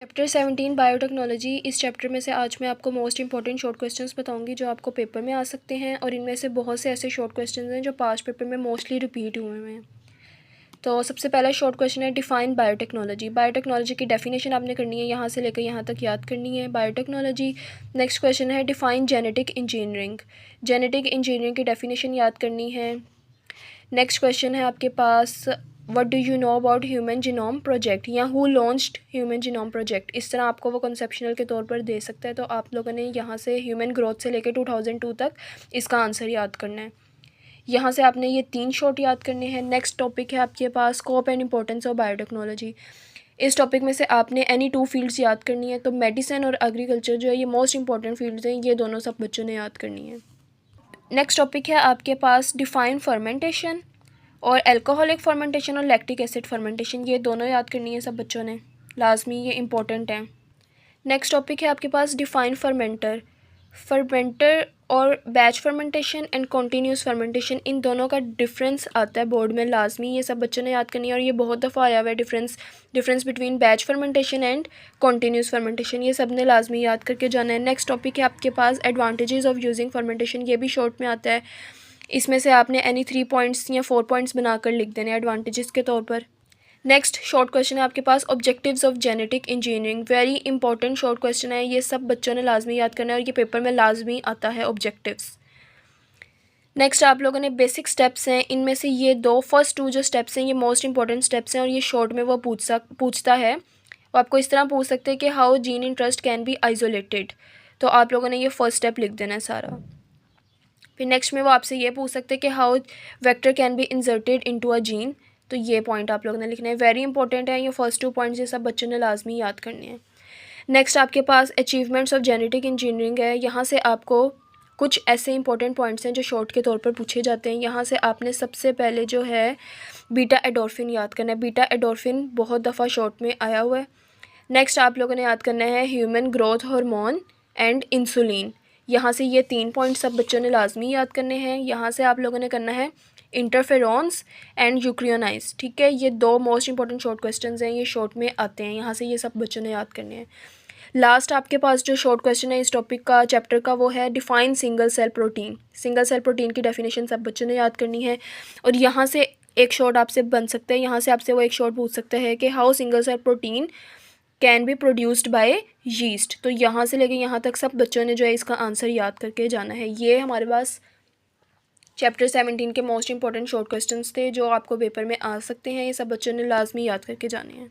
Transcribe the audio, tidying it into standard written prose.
Chapter 17 biotechnology. इस chapter में से आज मैं आपको मोस्ट इंपॉर्टेंट शॉर्ट क्वेश्चंस बताऊंगी जो आपको पेपर में आ सकते हैं, और इनमें से बहुत से ऐसे शॉर्ट क्वेश्चंस हैं जो पास्ट पेपर में मोस्टली रिपीट हुए हैं। तो सबसे पहला शॉर्ट क्वेश्चन है डिफाइन बायोटेक्नोलॉजी। बायोटेक्नोलॉजी की डेफिनेशन आपने करनी है, यहाँ से लेकर यहाँ तक याद करनी है बायोटेक्नोलॉजी। नेक्स्ट क्वेश्चन है define genetic engineering. Genetic engineering की डेफिनेशन याद करनी है। नेक्स्ट क्वेश्चन है आपके पास what do you know about human genome project, या who launched human genome project. इस तरह आपको वो कंसेप्शनल के तौर पर दे सकता है, तो आप लोगों ने यहाँ से ह्यूमन ग्रोथ से लेकर 2002 तक इसका आंसर याद करना है। यहाँ से आपने ये 3 शॉर्ट याद करने हैं। नेक्स्ट टॉपिक है आपके पास scope and importance of biotechnology. इस टॉपिक में से आपने एनी 2 फील्ड्स याद करनी है। तो मेडिसिन और एग्रीकल्चर जो है ये मोस्ट इंपॉर्टेंट फील्ड्स हैं, ये दोनों सब बच्चों ने याद करनी है। नेक्स्ट टॉपिक है आपके पास डिफाइन फर्मेंटेशन, और एल्कोहलिक फर्मेंटेशन और लैक्टिक एसिड फर्मेंटेशन, ये दोनों याद करनी है सब बच्चों ने, लाजमी, ये इंपॉर्टेंट है। नेक्स्ट टॉपिक है आपके पास डिफाइन फर्मेंटर। फर्मेंटर और batch fermentation and continuous fermentation, इन दोनों का डिफरेंस आता है बोर्ड में, लाजमी ये सब बच्चों ने याद करनी है, और ये बहुत दफ़ा आया हुआ है difference between batch fermentation and continuous fermentation, ये सब ने लाजमी याद करके जाना है। नेक्स्ट टॉपिक है आपके पास एडवांटेजेस ऑफ यूजिंग फर्मेंटेशन, ये भी शॉर्ट में आता है। इसमें से आपने एनी 3 पॉइंट्स या 4 पॉइंट्स बनाकर लिख देने एडवांटेजेस के तौर पर। नेक्स्ट शॉर्ट क्वेश्चन है आपके पास objectives of genetic engineering. Very important short question है, ये सब बच्चों ने लाजमी याद करना है और ये पेपर में लाजमी आता है ऑब्जेक्टिव्स। नेक्स्ट आप लोगों ने बेसिक स्टेप्स हैं, इनमें से ये फर्स्ट 2 जो स्टेप्स हैं ये मोस्ट इंपॉर्टेंट स्टेप्स हैं, और ये शॉर्ट में वो पूछता है। वो आपको इस तरह पूछ सकते हैं कि how gene interest can be isolated, तो आप लोगों ने ये फर्स्ट स्टेप लिख देना है सारा। फिर नेक्स्ट में वो आपसे ये पूछ सकते हैं कि how vector can be inserted into a gene, तो ये पॉइंट आप लोगों ने लिखना है। वेरी इंपॉर्टेंट है ये फर्स्ट 2 पॉइंट्स, ये सब बच्चों ने लाजमी याद करने हैं। नेक्स्ट आपके पास अचीवमेंट्स ऑफ जेनेटिक इंजीनियरिंग है। यहाँ से आपको कुछ ऐसे इंपॉर्टेंट पॉइंट्स हैं जो शॉर्ट के तौर पर पूछे जाते हैं। यहाँ से आपने सबसे पहले जो है बीटा एडोरफिन याद करना है। बीटा एडोरफिन बहुत दफ़ा शॉर्ट में आया हुआ है। नेक्स्ट आप लोगों ने याद करना है human growth hormone and insulin. यहाँ से ये 3 पॉइंट सब बच्चों ने लाजमी याद करने हैं। यहाँ से आप लोगों ने करना है इंटरफेरॉन्स एंड यूक्रियोनाइज। ठीक है, ये 2 मोस्ट इंपॉर्टेंट शॉर्ट क्वेश्चंस हैं, ये शॉर्ट में आते हैं। यहाँ से ये सब बच्चों ने याद करने हैं। लास्ट आपके पास जो शॉर्ट क्वेश्चन है इस टॉपिक का, चैप्टर का, वो है define single cell protein. Single cell protein की डेफिनेशन सब बच्चों ने याद करनी है। और यहाँ से एक शॉर्ट आपसे बन सकता है, यहाँ से आपसे वो एक शॉर्ट पूछ सकता है कि how single cell protein can be produced by yeast. तो यहाँ से लेके यहाँ तक सब बच्चों ने जो है इसका आंसर याद करके जाना है। ये हमारे पास चैप्टर 17 के मोस्ट इंपॉर्टेंट शॉर्ट क्वेश्चंस थे जो आपको पेपर में आ सकते हैं, ये सब बच्चों ने लाजमी याद करके जाने हैं।